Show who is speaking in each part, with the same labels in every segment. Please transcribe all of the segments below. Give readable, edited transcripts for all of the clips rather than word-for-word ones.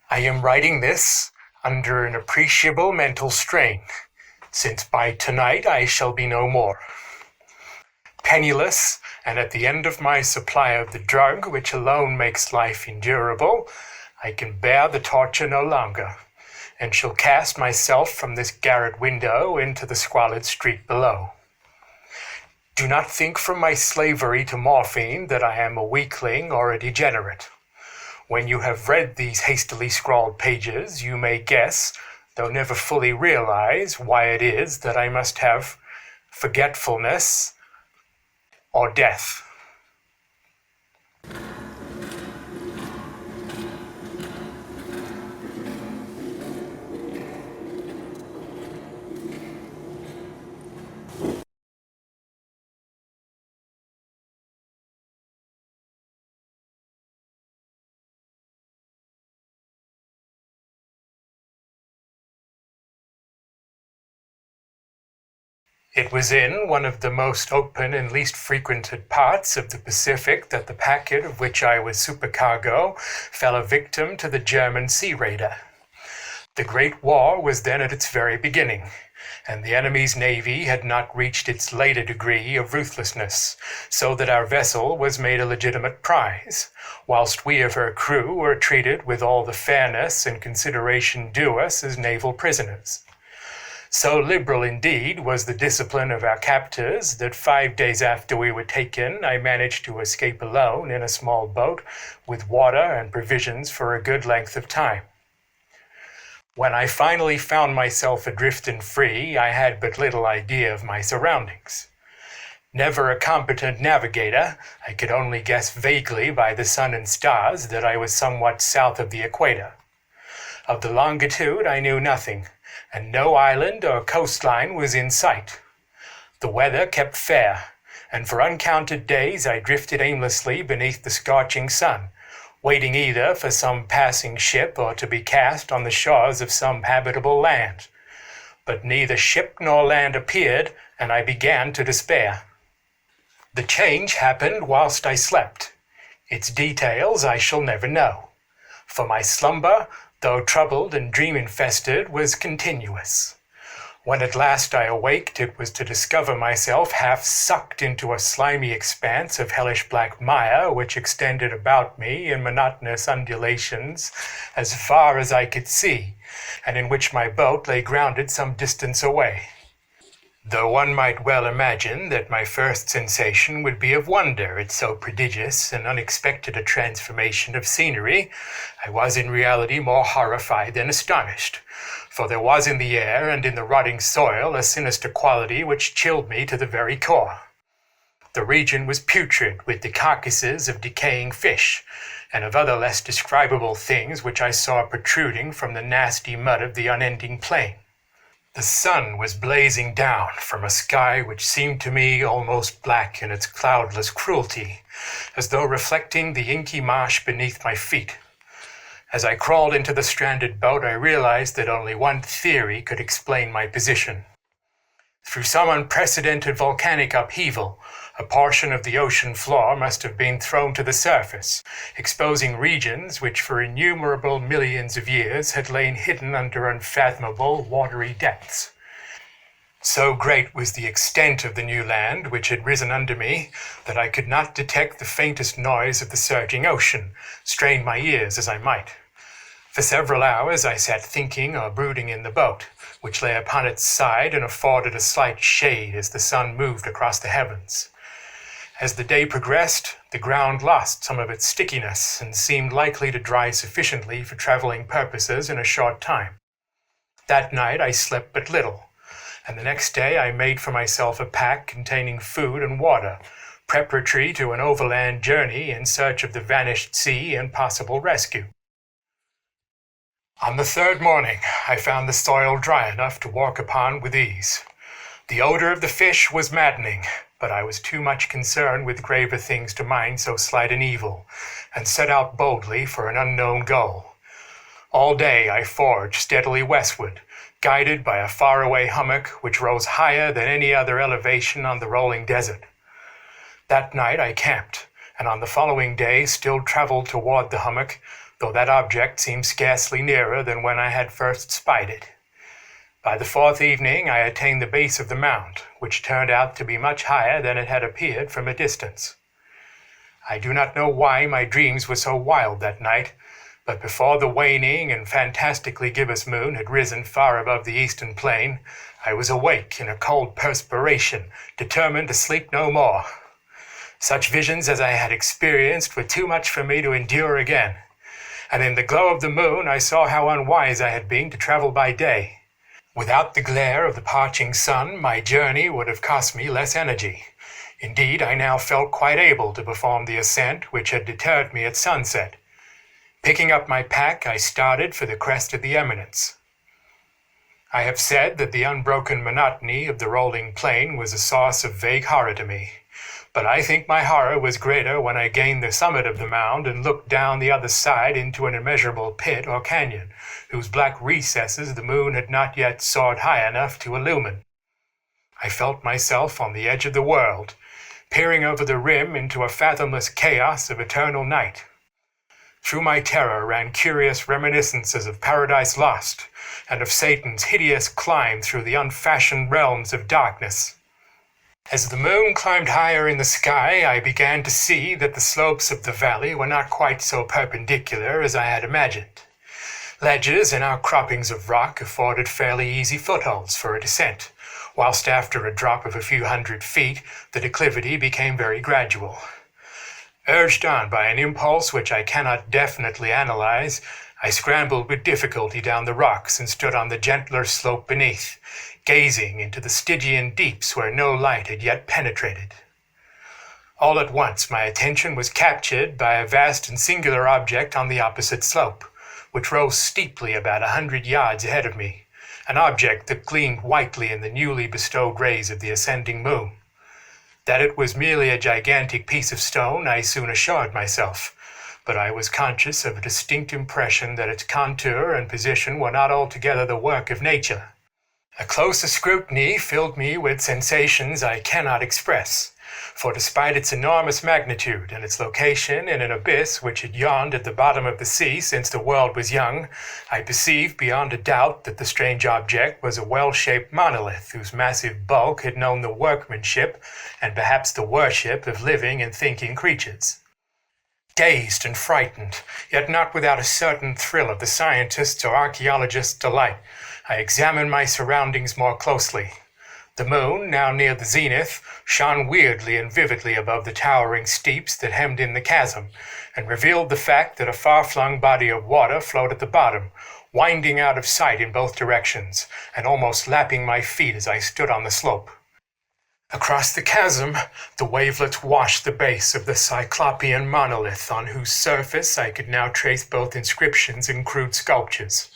Speaker 1: I am writing this under an appreciable mental strain, since by tonight I shall be no more. Penniless, and at the end of my supply of the drug which alone makes life endurable, I can bear the torture no longer, and shall cast myself from this garret window into the squalid street below. Do not think from my slavery to morphine that I am a weakling or a degenerate. When you have read these hastily scrawled pages, you may guess, though never fully realize, why it is that I must have forgetfulness or death. It was in one of the most open and least frequented parts of the Pacific that the packet of which I was supercargo fell a victim to the German sea raider. The Great War was then at its very beginning, and the enemy's navy had not reached its later degree of ruthlessness, so that our vessel was made a legitimate prize, whilst we of her crew were treated with all the fairness and consideration due us as naval prisoners. So liberal indeed was the discipline of our captors that 5 days after we were taken, I managed to escape alone in a small boat with water and provisions for a good length of time. When I finally found myself adrift and free, I had but little idea of my surroundings. Never a competent navigator, I could only guess vaguely by the sun and stars that I was somewhat south of the equator. Of the longitude I knew nothing, and no island or coastline was in sight. The weather kept fair, and for uncounted days I drifted aimlessly beneath the scorching sun, waiting either for some passing ship or to be cast on the shores of some habitable land. But neither ship nor land appeared, and I began to despair. The change happened whilst I slept. Its details I shall never know, for my slumber, though troubled and dream-infested, was continuous. When at last I awaked, it was to discover myself half sucked into a slimy expanse of hellish black mire which extended about me in monotonous undulations as far as I could see, and in which my boat lay grounded some distance away. Though one might well imagine that my first sensation would be of wonder at so prodigious and unexpected a transformation of scenery, I was in reality more horrified than astonished, for there was in the air and in the rotting soil a sinister quality which chilled me to the very core. The region was putrid with the carcasses of decaying fish, and of other less describable things which I saw protruding from the nasty mud of the unending plain. The sun was blazing down from a sky which seemed to me almost black in its cloudless cruelty, as though reflecting the inky marsh beneath my feet. As I crawled into the stranded boat, I realized that only one theory could explain my position. Through some unprecedented volcanic upheaval, a portion of the ocean floor must have been thrown to the surface, exposing regions which for innumerable millions of years had lain hidden under unfathomable watery depths. So great was the extent of the new land which had risen under me that I could not detect the faintest noise of the surging ocean, strain my ears as I might. For several hours I sat thinking or brooding in the boat, which lay upon its side and afforded a slight shade as the sun moved across the heavens. As the day progressed, the ground lost some of its stickiness and seemed likely to dry sufficiently for traveling purposes in a short time. That night I slept but little, and the next day I made for myself a pack containing food and water, preparatory to an overland journey in search of the vanished sea and possible rescue. On the third morning, I found the soil dry enough to walk upon with ease. The odor of the fish was maddening, but I was too much concerned with graver things to mind so slight an evil, and set out boldly for an unknown goal. All day I forged steadily westward, guided by a faraway hummock which rose higher than any other elevation on the rolling desert. That night I camped, and on the following day still traveled toward the hummock, though that object seemed scarcely nearer than when I had first spied it. By the fourth evening I attained the base of the mound, which turned out to be much higher than it had appeared from a distance. I do not know why my dreams were so wild that night, but before the waning and fantastically gibbous moon had risen far above the eastern plain, I was awake in a cold perspiration, determined to sleep no more. Such visions as I had experienced were too much for me to endure again, and in the glow of the moon I saw how unwise I had been to travel by day. Without the glare of the parching sun, my journey would have cost me less energy. Indeed, I now felt quite able to perform the ascent which had deterred me at sunset. Picking up my pack, I started for the crest of the eminence. I have said that the unbroken monotony of the rolling plain was a source of vague horror to me, but I think my horror was greater when I gained the summit of the mound and looked down the other side into an immeasurable pit or canyon, whose black recesses the moon had not yet soared high enough to illumine. I felt myself on the edge of the world, peering over the rim into a fathomless chaos of eternal night. Through my terror ran curious reminiscences of Paradise Lost and of Satan's hideous climb through the unfashioned realms of darkness. As the moon climbed higher in the sky, I began to see that the slopes of the valley were not quite so perpendicular as I had imagined. Ledges and outcroppings of rock afforded fairly easy footholds for a descent, whilst after a drop of a few hundred feet, the declivity became very gradual. Urged on by an impulse which I cannot definitely analyze, I scrambled with difficulty down the rocks and stood on the gentler slope beneath, gazing into the Stygian deeps where no light had yet penetrated. All at once my attention was captured by a vast and singular object on the opposite slope, which rose steeply about 100 yards ahead of me, an object that gleamed whitely in the newly bestowed rays of the ascending moon. That it was merely a gigantic piece of stone I soon assured myself, but I was conscious of a distinct impression that its contour and position were not altogether the work of nature. A closer scrutiny filled me with sensations I cannot express, for despite its enormous magnitude and its location in an abyss which had yawned at the bottom of the sea since the world was young, I perceived beyond a doubt that the strange object was a well-shaped monolith whose massive bulk had known the workmanship and perhaps the worship of living and thinking creatures. Dazed and frightened, yet not without a certain thrill of the scientist's or archaeologist's delight, I examined my surroundings more closely. The moon, now near the zenith, shone weirdly and vividly above the towering steeps that hemmed in the chasm, and revealed the fact that a far-flung body of water flowed at the bottom, winding out of sight in both directions, and almost lapping my feet as I stood on the slope. Across the chasm, the wavelets washed the base of the cyclopean monolith, on whose surface I could now trace both inscriptions and crude sculptures.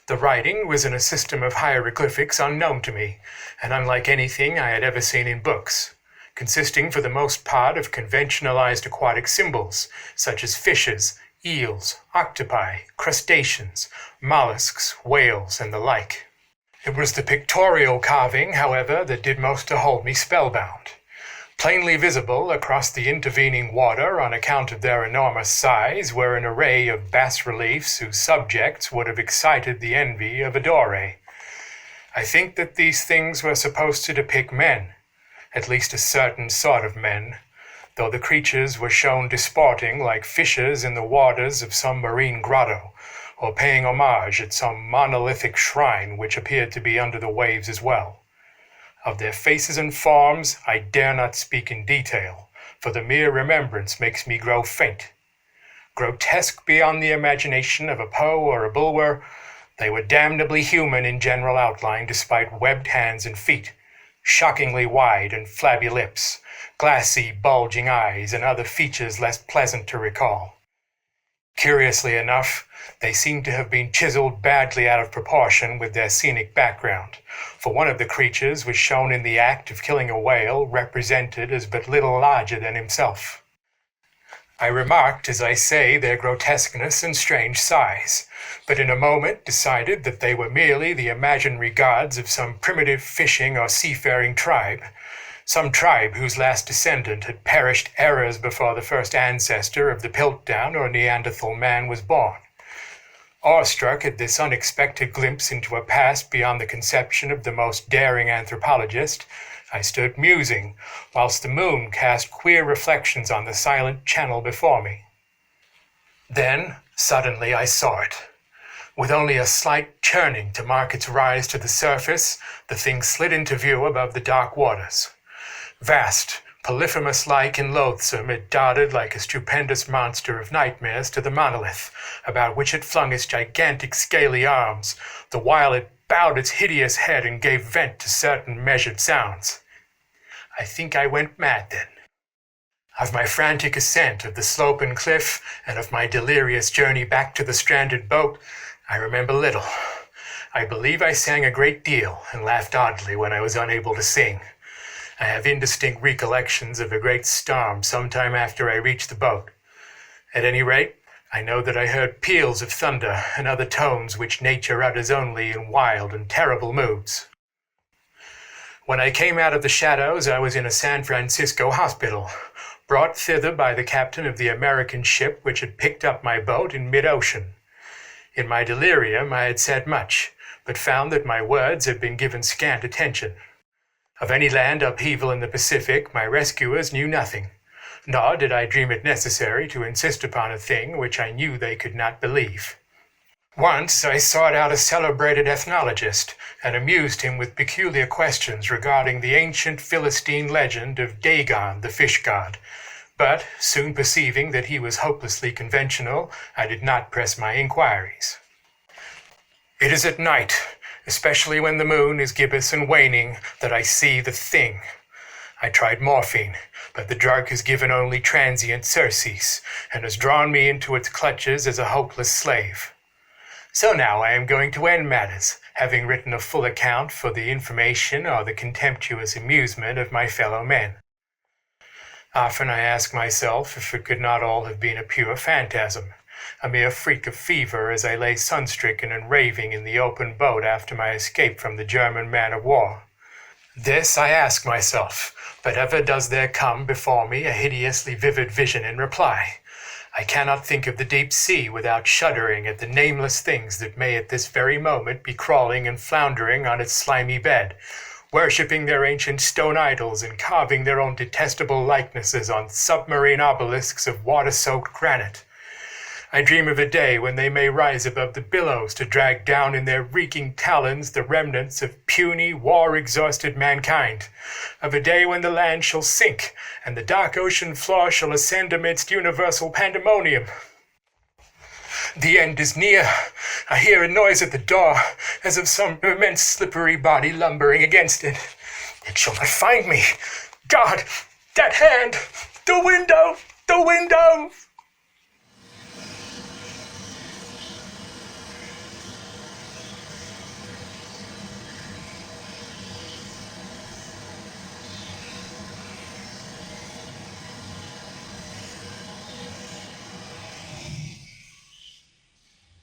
Speaker 1: The writing was in a system of hieroglyphics unknown to me, and unlike anything I had ever seen in books, consisting for the most part of conventionalized aquatic symbols, such as fishes, eels, octopi, crustaceans, mollusks, whales, and the like. It was the pictorial carving, however, that did most to hold me spellbound. Plainly visible across the intervening water on account of their enormous size were an array of bas-reliefs whose subjects would have excited the envy of a Doré. I think that these things were supposed to depict men, at least a certain sort of men, though the creatures were shown disporting like fishes in the waters of some marine grotto, or paying homage at some monolithic shrine which appeared to be under the waves as well. Of their faces and forms I dare not speak in detail, for the mere remembrance makes me grow faint. Grotesque beyond the imagination of a Poe or a Bulwer, they were damnably human in general outline despite webbed hands and feet, shockingly wide and flabby lips, glassy, bulging eyes, and other features less pleasant to recall. Curiously enough, they seemed to have been chiseled badly out of proportion with their scenic background, for one of the creatures was shown in the act of killing a whale represented as but little larger than himself. I remarked, as I say, their grotesqueness and strange size, but in a moment decided that they were merely the imaginary gods of some primitive fishing or seafaring tribe, some tribe whose last descendant had perished eras before the first ancestor of the Piltdown or Neanderthal man was born. Awestruck at this unexpected glimpse into a past beyond the conception of the most daring anthropologist, I stood musing, whilst the moon cast queer reflections on the silent channel before me. Then, suddenly, I saw it. With only a slight churning to mark its rise to the surface, the thing slid into view above the dark waters. Vast, polyphemus-like and loathsome, it darted like a stupendous monster of nightmares to the monolith, about which it flung its gigantic scaly arms, the while it bowed its hideous head and gave vent to certain measured sounds. I think I went mad then. Of my frantic ascent of the slope and cliff, and of my delirious journey back to the stranded boat, I remember little. I believe I sang a great deal and laughed oddly when I was unable to sing. I have indistinct recollections of a great storm sometime after I reached the boat. At any rate, I know that I heard peals of thunder and other tones which nature utters only in wild and terrible moods. When I came out of the shadows, I was in a San Francisco hospital, brought thither by the captain of the American ship which had picked up my boat in mid-ocean. In my delirium I had said much, but found that my words had been given scant attention. Of any land upheaval in the Pacific, my rescuers knew nothing, nor did I deem it necessary to insist upon a thing which I knew they could not believe. Once I sought out a celebrated ethnologist and amused him with peculiar questions regarding the ancient Philistine legend of Dagon, the fish god, but, soon perceiving that he was hopelessly conventional, I did not press my inquiries. It is at night, especially when the moon is gibbous and waning, that I see the thing. I tried morphine, but the drug has given only transient surcease, and has drawn me into its clutches as a hopeless slave. So now I am going to end matters, having written a full account for the information or the contemptuous amusement of my fellow men. Often I ask myself if it could not all have been a pure phantasm, a mere freak of fever as I lay sun-stricken and raving in the open boat after my escape from the German man-of-war. This I ask myself, but ever does there come before me a hideously vivid vision in reply. I cannot think of the deep sea without shuddering at the nameless things that may at this very moment be crawling and floundering on its slimy bed, worshipping their ancient stone idols and carving their own detestable likenesses on submarine obelisks of water-soaked granite. I dream of a day when they may rise above the billows to drag down in their reeking talons the remnants of puny, war-exhausted mankind. Of a day when the land shall sink, and the dark ocean floor shall ascend amidst universal pandemonium. The end is near. I hear a noise at the door, as of some immense slippery body lumbering against it. It shall not find me. God, that hand! The window! The window!